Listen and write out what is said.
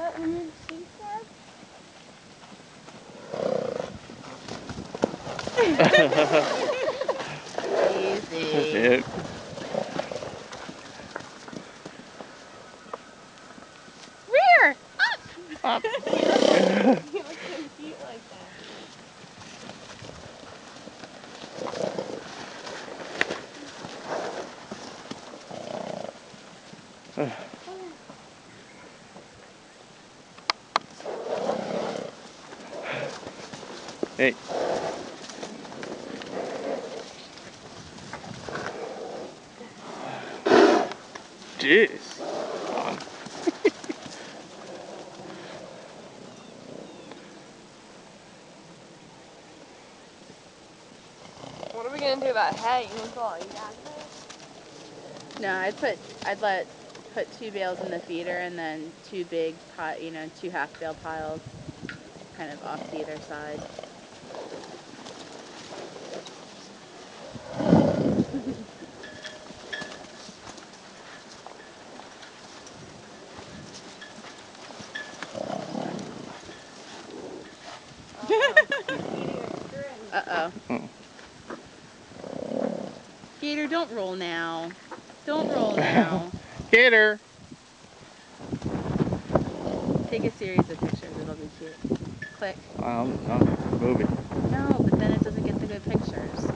that weird sea crab? Easy. It, Rear! Up. You look so cute like that. Hey. Jeez. What are we gonna do about hay? You want to call it yak hay? No, put 2 bales in the feeder and then 2 big pot, 2 half bale piles, kind of off to either side. Uh-oh. Gator, don't roll now. Don't roll now. Gator. Take a series of pictures. It'll be cute. Click. I'm moving. No, but then it doesn't get the good pictures.